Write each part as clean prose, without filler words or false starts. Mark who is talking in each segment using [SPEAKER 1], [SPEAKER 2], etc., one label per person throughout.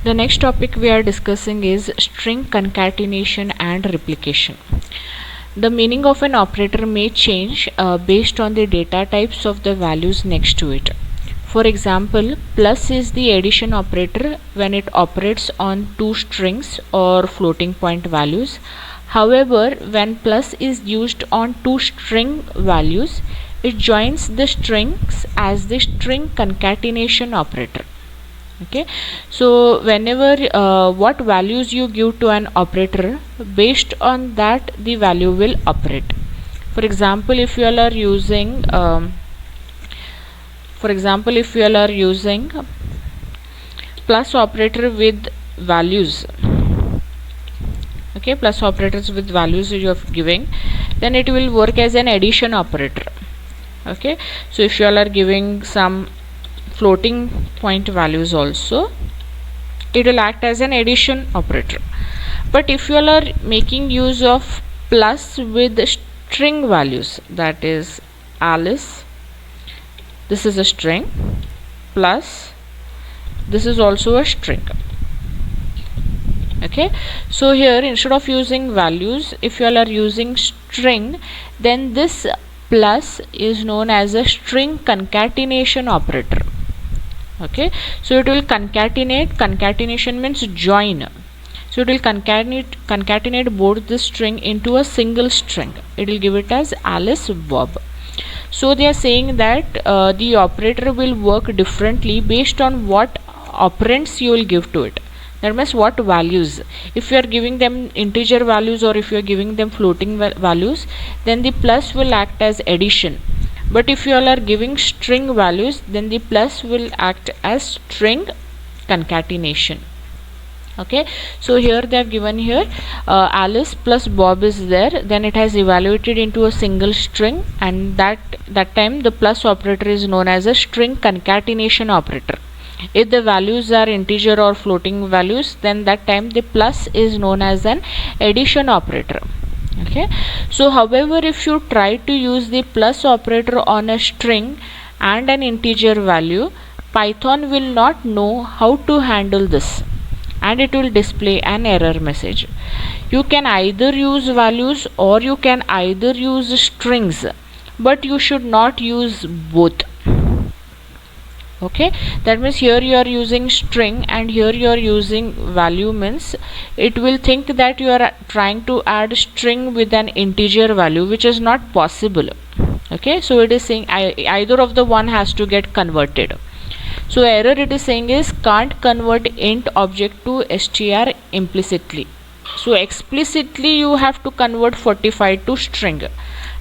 [SPEAKER 1] The next topic we are discussing is string concatenation and replication. The meaning of an operator may change based on the data types of the values next to it. For example, plus is the addition operator when it operates on two strings or floating point values. However, when plus is used on two string values, it joins the strings as the string concatenation operator. Okay, so whenever what values you give to an operator, based on that the value will operate. For example, if you all are using plus operator with values, okay, plus operators with values you are giving, then it will work as an addition operator. Okay, so if you all are giving some floating point values also, it will act as an addition operator. But if you all are making use of plus with string values, that is Alice, this is a string, plus this is also a string. Okay, so here instead of using values, if you all are using string, then this plus is known as a string concatenation operator. Okay, so it will concatenation means join, so it will concatenate both the string into a single string. It will give it as Alice Bob. So they are saying that the operator will work differently based on what operands you will give to it. That means what values. If you are giving them integer values or if you are giving them floating values, then the plus will act as addition. But if you all are giving string values, then the plus will act as string concatenation. Okay, so here they have given here Alice plus Bob is there, then it has evaluated into a single string, and that time the plus operator is known as a string concatenation operator. If the values are integer or floating values, then that time the plus is known as an addition operator. Okay, so however, if you try to use the plus operator on a string and an integer value, Python will not know how to handle this and it will display an error message. You can either use values or you can either use strings, but you should not use both. Okay, that means here you are using string and here you are using value, means it will think that you are trying to add string with an integer value, which is not possible. Okay, so it is saying either of the one has to get converted. So error it is saying is can't convert int object to str implicitly. So explicitly you have to convert 45 to string,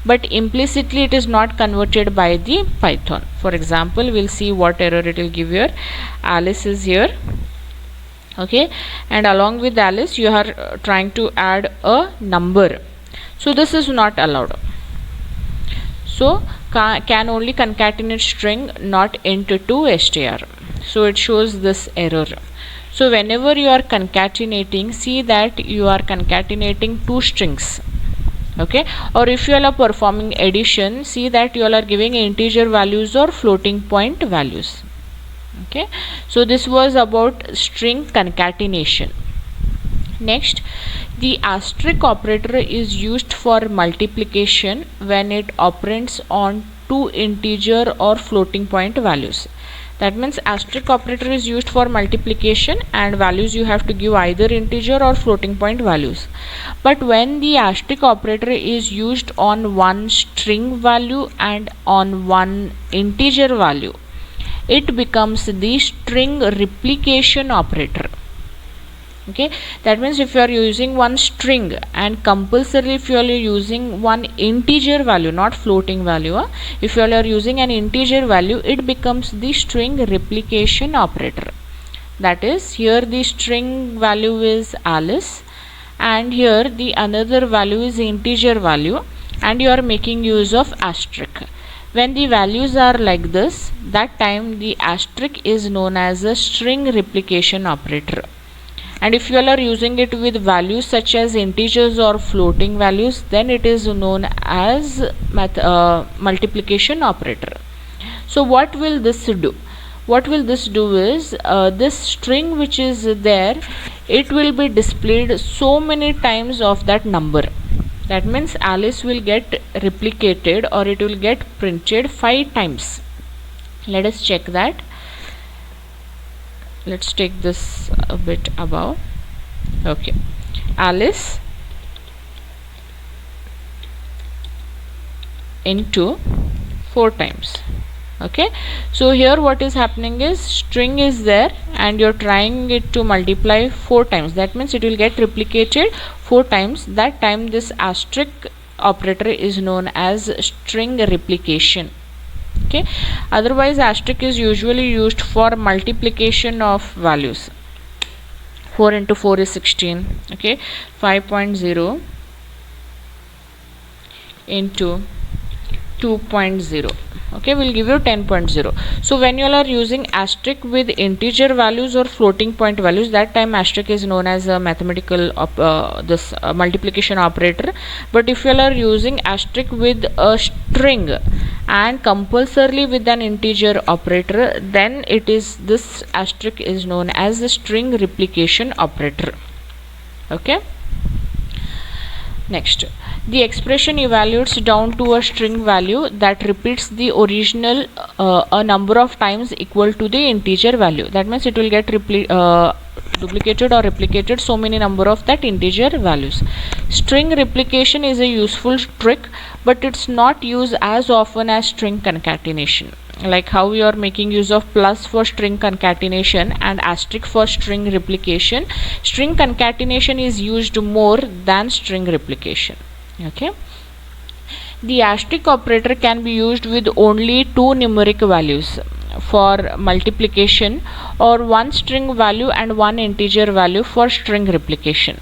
[SPEAKER 1] but implicitly it is not converted by the Python. For example, we'll see what error it will give here. Alice is here, okay, and along with Alice you are trying to add a number, so this is not allowed. So can only concatenate string, not int to str, so it shows this error. So whenever you are concatenating, see that you are concatenating two strings. Okay, or if you all are performing addition, see that you all are giving integer values or floating point values. Okay, so this was about string concatenation. Next, the asterisk operator is used for multiplication when it operates on two integer or floating point values. That means asterisk operator is used for multiplication and values you have to give either integer or floating point values. But when the asterisk operator is used on one string value and on one integer value, it becomes the string replication operator. Okay, that means if you are using one string and compulsorily if you are using one integer value, not floating value, if you are using an integer value, it becomes the string replication operator. That is, here the string value is Alice and here the another value is integer value, and you are making use of asterisk. When the values are like this, that time the asterisk is known as a string replication operator. And if you all are using it with values such as integers or floating values, then it is known as multiplication operator. So what will this do? what will this do is this string which is there, it will be displayed so many times of that number. That means Alice will get replicated, or it will get printed 5 times. Let us check that. Let's take this a bit above. Okay, Alice into 4 times. Okay, so here what is happening is string is there and you're trying it to multiply 4 times. That means it will get replicated 4 times. That time this asterisk operator is known as string replication. Okay, otherwise asterisk is usually used for multiplication of values. 4 into 4 is 16. Okay, 5.0 into 2.0. okay, we'll give you 10.0. so when you are using asterisk with integer values or floating point values, that time asterisk is known as a mathematical multiplication operator. But if you are using asterisk with a string and compulsorily with an integer operator, then it is this asterisk is known as the string replication operator. Okay, next, the expression evaluates down to a string value that repeats the original a number of times equal to the integer value. That means it will get duplicated or replicated so many number of that integer values. String replication is a useful trick, but it's not used as often as string concatenation. Like how you are making use of plus for string concatenation and asterisk for string replication, string concatenation is used more than string replication. Okay, the asterisk operator can be used with only 2 numeric values for multiplication, or 1 string value and 1 integer value for string replication.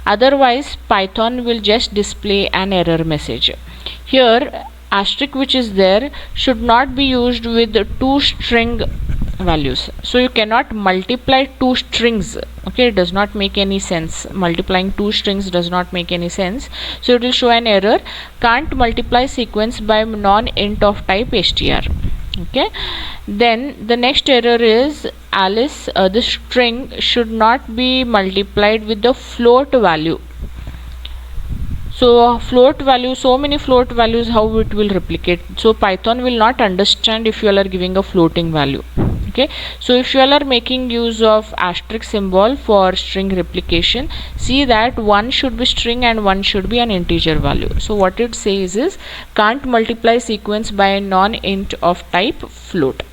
[SPEAKER 1] Otherwise Python will just display an error message. Here asterisk which is there should not be used with 2 string values, so you cannot multiply 2 strings. Okay, it does not make any sense. Multiplying 2 strings does not make any sense, so it will show an error, can't multiply sequence by non-int of type str. Okay, then the next error is Alice, the string should not be multiplied with the float value. So float value, so many float values, how it will replicate? So Python will not understand if you are giving a floating value. Okay, so if you are making use of asterisk symbol for string replication, see that one should be string and one should be an integer value. So what it says is can't multiply sequence by a non-int of type float.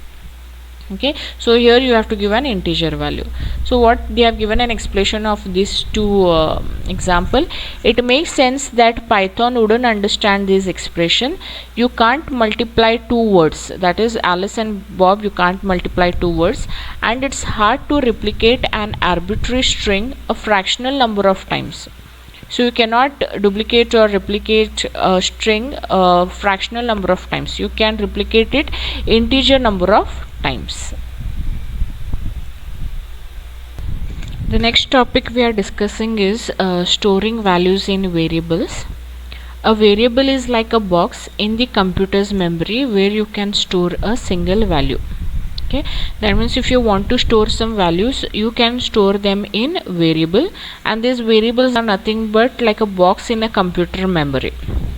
[SPEAKER 1] Okay, so here you have to give an integer value. So what they have given an explanation of these two example. It makes sense that Python wouldn't understand this expression. You can't multiply 2 words, that is Alice and Bob, you can't multiply 2 words, and it's hard to replicate an arbitrary string a fractional number of times. So you cannot duplicate or replicate a string a fractional number of times. You can replicate it integer number of times. The next topic we are discussing is storing values in variables. A variable is like a box in the computer's memory where you can store a single value. Okay, that means if you want to store some values, you can store them in variable, and these variables are nothing but like a box in a computer memory.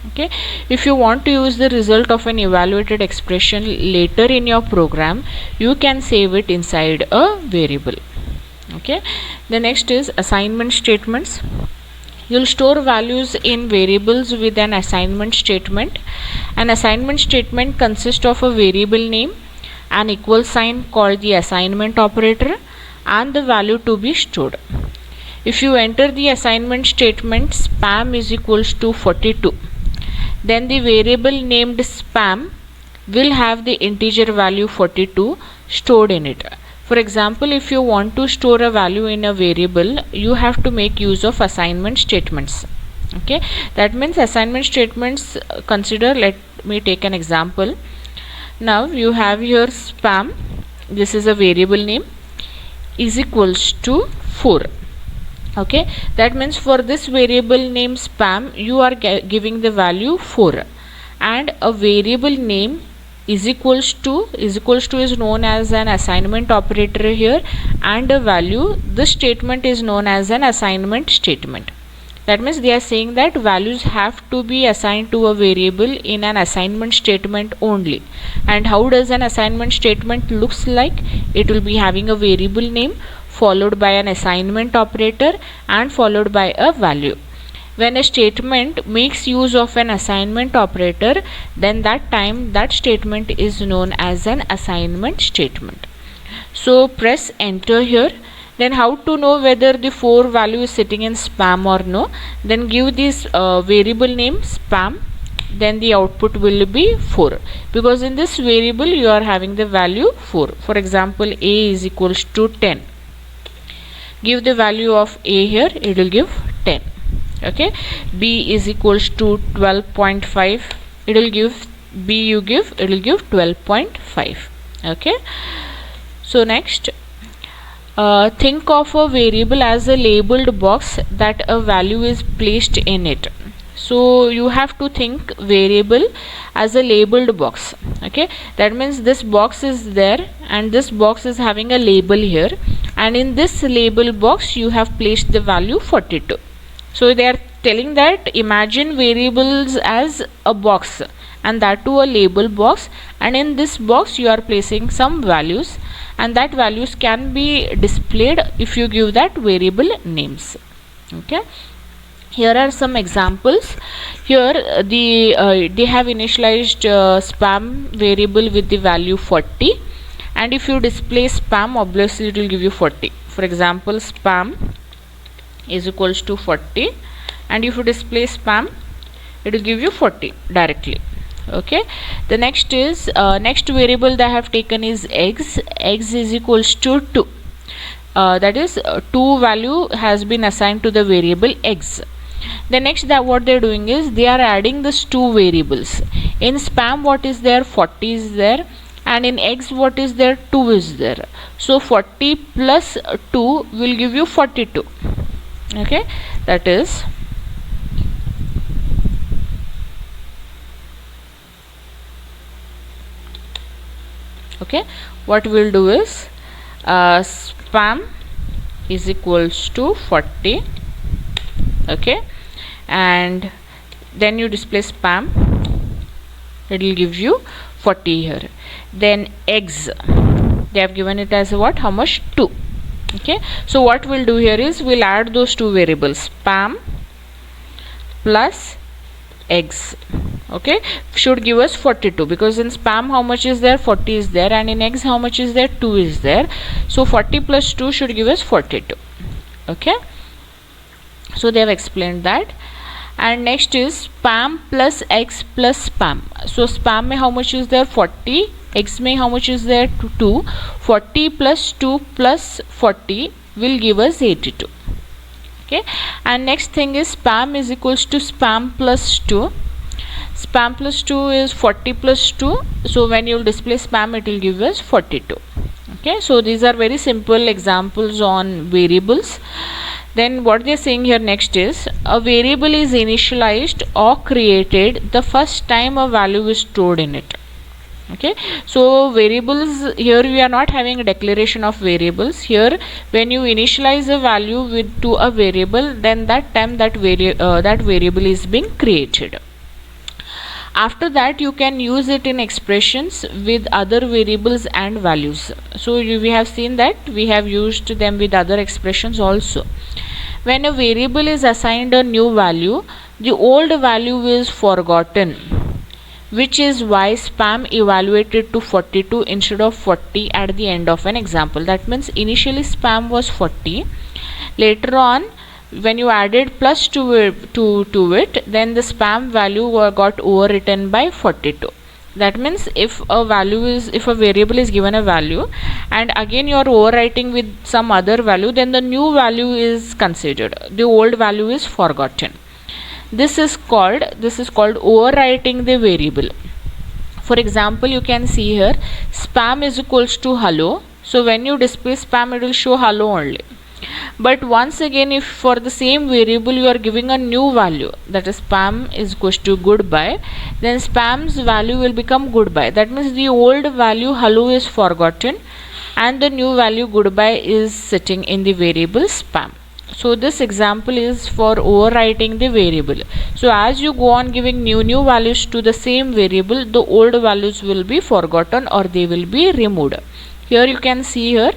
[SPEAKER 1] Okay, if you want to use the result of an evaluated expression later in your program, you can save it inside a variable. Okay, the next is assignment statements. You'll store values in variables with an assignment statement. An assignment statement consists of a variable name, an equal sign called the assignment operator, and the value to be stored. If you enter the assignment statement spam is equals to 42, then the variable named spam will have the integer value 42 stored in it. For example, if you want to store a value in a variable, you have to make use of assignment statements. Okay, that means assignment statements consider, let me take an example. Now you have your spam, this is a variable name, is equals to 4. Okay, that means for this variable name spam you are giving the value 4, and a variable name is equals to is known as an assignment operator here, and a value, this statement is known as an assignment statement. That means they are saying that values have to be assigned to a variable in an assignment statement only. And how does an assignment statement looks like? It will be having a variable name followed by an assignment operator and followed by a value. When a statement makes use of an assignment operator, then that time that statement is known as an assignment statement. So press enter here. Then how to know whether the 4 value is sitting in spam or no? Then give this variable name spam, then the output will be 4, because in this variable you are having the value 4. For example, a is equals to 10. Give the value of a here, it will give 10. Okay, b is equals to 12.5, it will give b, it will give 12.5. okay, so next, think of a variable as a labeled box that a value is placed in it. So you have to think variable as a labeled box. Okay, that means this box is there and this box is having a label here, and in this label box you have placed the value 42. So they are telling that imagine variables as a box, and that too a label box, and in this box you are placing some values, and that values can be displayed if you give that variable names. Okay, here are some examples. Here they have initialized spam variable with the value 40, and if you display spam, obviously it will give you 40. For example, spam is equals to 40, and if you display spam, it will give you 40 directly. Okay, the next is next variable that I have taken is eggs. Eggs is equals to 2, that is 2 value has been assigned to the variable eggs. The next, that what they are doing is they are adding this 2 variables. In spam what is there, 40 is there, and in eggs what is there, 2 is there. So 40 plus 2 will give you 42. Okay, that is okay, what we'll do is spam is equals to 40. Okay, and then you display spam, it will give you 40 here. Then eggs, they have given it as what, how much, 2. Okay, so what we'll do here is we'll add those 2 variables, spam plus eggs. Okay, should give us 42, because in spam how much is there, 40 is there, and in eggs how much is there, 2 is there. So 40 plus 2 should give us 42. Okay, so they have explained that. And next is spam plus eggs plus spam. So spam mein how much is there, 40, eggs mein how much is there, 2. 40 plus 2 plus 40 will give us 82. Okay, and next thing is spam is equals to spam plus 2. Spam plus 2 is 40 plus 2, so when you will display spam, it will give us 42. Okay, so these are very simple examples on variables. Then what they are saying here next is a variable is initialized or created the first time a value is stored in it. Okay, so variables, here we are not having a declaration of variables. Here when you initialize a value with to a variable, then that time that variable is being created. After that you can use it in expressions with other variables and values. So we have seen that we have used them with other expressions also. When a variable is assigned a new value, the old value is forgotten, which is why spam evaluated to 42 instead of 40 at the end of an example. That means initially spam was 40, later on when you added plus to it, then the spam value got overwritten by 42. That means if a variable is given a value and again you are overwriting with some other value, then the new value is considered, the old value is forgotten. This is called overwriting the variable. For example, you can see here spam is equals to hello. So when you display spam, it will show hello only. But once again, if for the same variable you are giving a new value, that is spam is equals to goodbye, then spam's value will become goodbye. That means the old value hello is forgotten and the new value goodbye is sitting in the variable spam. So this example is for overwriting the variable. So as you go on giving new values to the same variable, the old values will be forgotten or they will be removed. Here you can see here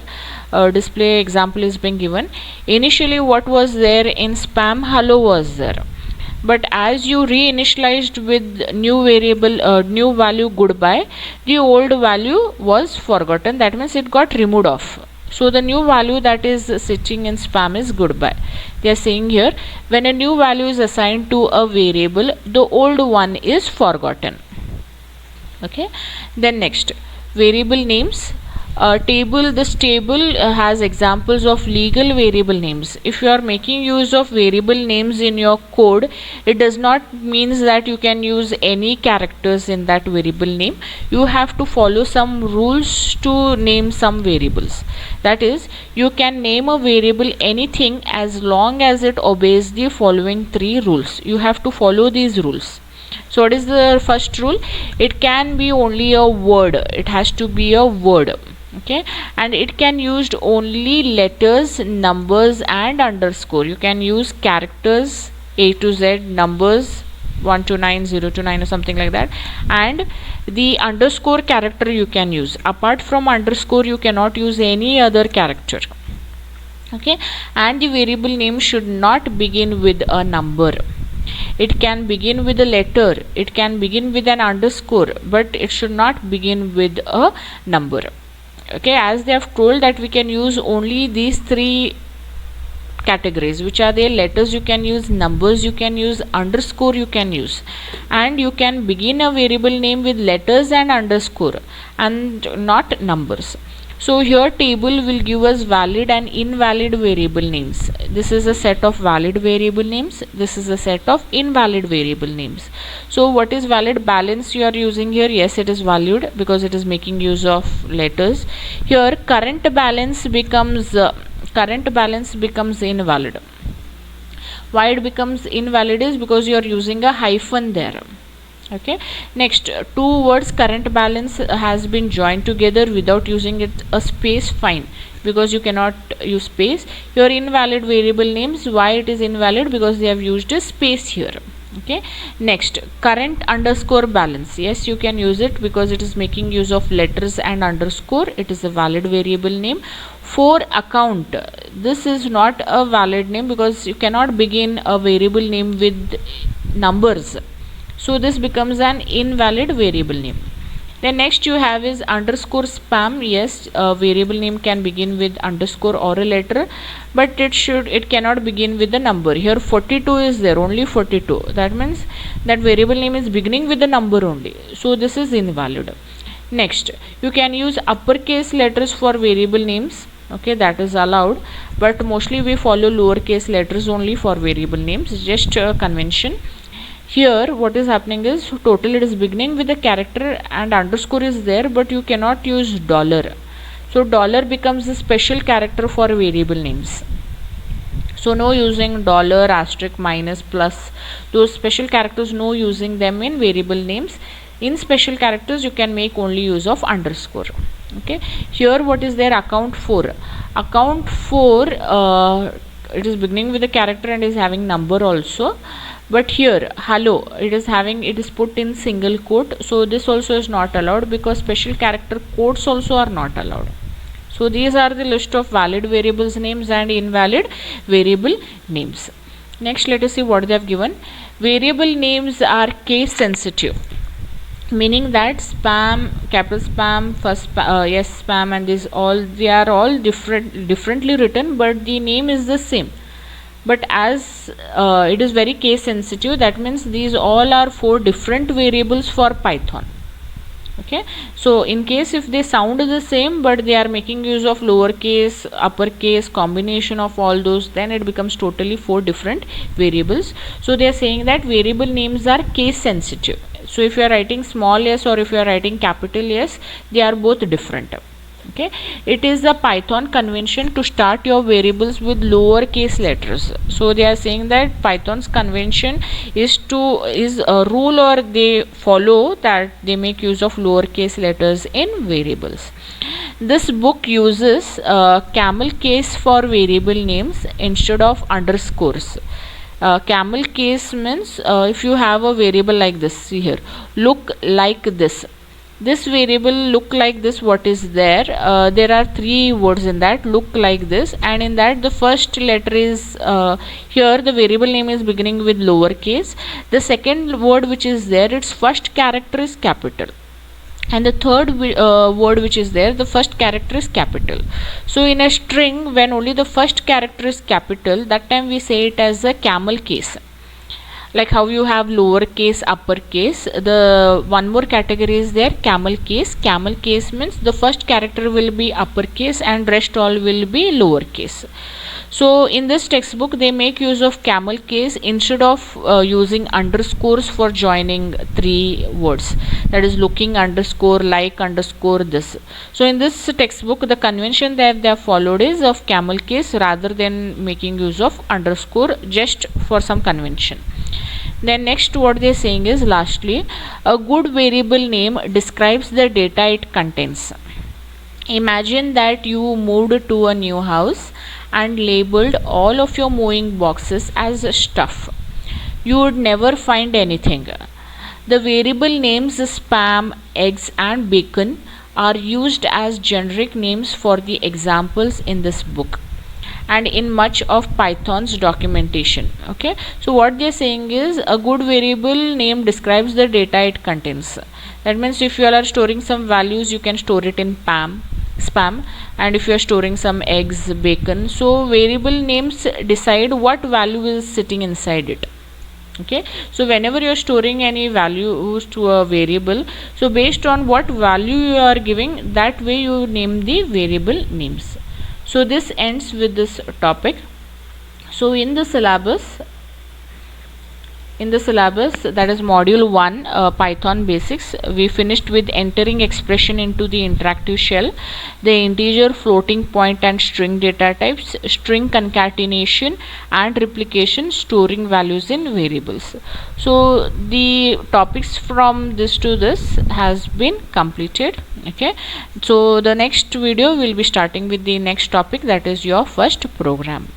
[SPEAKER 1] display example is being given. Initially what was there in spam, hello was there, but as you reinitialized with new variable new value goodbye, the old value was forgotten. That means it got removed off. So the new value that is sitting in spam is goodbye. They are saying here, when a new value is assigned to a variable, the old one is forgotten. Okay, then next, variable names. This table has examples of legal variable names. If you are making use of variable names in your code, it does not mean that you can use any characters in that variable name. You have to follow some rules to name some variables. That is, you can name a variable anything as long as it obeys the following 3 rules. You have to follow these rules. So what is the first rule? It can be only a word. It has to be a word. Okay, and it can used only letters, numbers and underscore. You can use characters A to Z, numbers 1 to 9, 0 to 9 or something like that, and the underscore character you can use. Apart from underscore you cannot use any other character. Okay, and the variable name should not begin with a number. It can begin with a letter, it can begin with an underscore, but it should not begin with a number. Okay, as they have told that we can use only these 3 categories, which are the letters you can use, numbers you can use, underscore you can use, and you can begin a variable name with letters and underscore and not numbers. So here table will give us valid and invalid variable names. This is a set of valid variable names. This is a set of invalid variable names. So what is valid? Balance you are using here. Yes, it is valid because it is making use of letters. Here current balance becomes invalid. Why it becomes invalid is because you are using a hyphen there. Okay, next, 2 words current balance has been joined together without using it a space, fine, because you cannot use space. Your invalid variable names, why it is invalid? Because they have used a space here. Okay, next, current underscore balance. Yes, you can use it because it is making use of letters and underscore. It is a valid variable name. For account, this is not a valid name because you cannot begin a variable name with numbers. So this becomes an invalid variable name. Then next you have is underscore spam. Yes, a variable name can begin with underscore or a letter, but it cannot begin with the number. Here 42 is there, only 42. That means that variable name is beginning with the number only. So this is invalid. Next, you can use uppercase letters for variable names. Okay, that is allowed, but mostly we follow lowercase letters only for variable names, just a convention. Here what is happening is total it is beginning with a character and underscore is there, but you cannot use dollar. So dollar becomes a special character for variable names. So no using dollar, asterisk, minus, plus, those special characters, no using them in variable names. In special characters you can make only use of underscore. Okay, here what is there? Account 4. Account 4 it is beginning with a character and is having number also. But here hello, it is put in single quote, so this also is not allowed because special character quotes also are not allowed. So these are the list of valid variables names and invalid variable names. Next, let us see what they have given. Variable names are case sensitive, meaning that spam, capital spam, first yes spam, and they are all differently written, but the name is the same. But as it is very case sensitive, that means these all are 4 different variables for Python. Okay, so in case if they sound the same but they are making use of lowercase, uppercase, combination of all those, then it becomes totally 4 different variables. So they are saying that variable names are case sensitive. So if you are writing small s or if you are writing capital S, they are both different. Okay, it is the Python convention to start your variables with lowercase letters. So they are saying that Python's convention is a rule, or they follow that they make use of lowercase letters in variables. This book uses camel case for variable names instead of underscores. Camel case means if you have a variable like this, see here, look like this variable look like this, what is there, there are three words in that, look like this, and in that the first letter is here the variable name is beginning with lowercase, the second word which is there, its first character is capital, and the third word which is there, the first character is capital. So in a string, when only the first character is capital, that time we say it as a camel case. Like how you have lowercase, uppercase, the one more category is there, camel case. Camel case means the first character will be uppercase and rest all will be lowercase. So in this textbook they make use of camel case instead of using underscores for joining three words, that is looking underscore, like underscore, this. So in this textbook the convention that they have followed is of camel case rather than making use of underscore, just for some convention. Then next what they are saying is, lastly, a good variable name describes the data it contains. Imagine that you moved to a new house and labeled all of your moving boxes as stuff. You would never find anything. The variable names spam, eggs and bacon are used as generic names for the examples in this book and in much of Python's documentation. Okay, so what they are saying is, a good variable name describes the data it contains. That means if you are storing some values, you can store it in spam, and if you are storing some eggs, bacon, so variable names decide what value is sitting inside it. Okay, so whenever you are storing any values to a variable, so based on what value you are giving, that way you name the variable names. So this ends with this topic. So in the syllabus, that is module 1, Python basics, we finished with entering expression into the interactive shell, the integer, floating point and string data types, string concatenation and replication, storing values in variables. So the topics from this to this has been completed. Okay, so the next video will be starting with the next topic, that is your first program.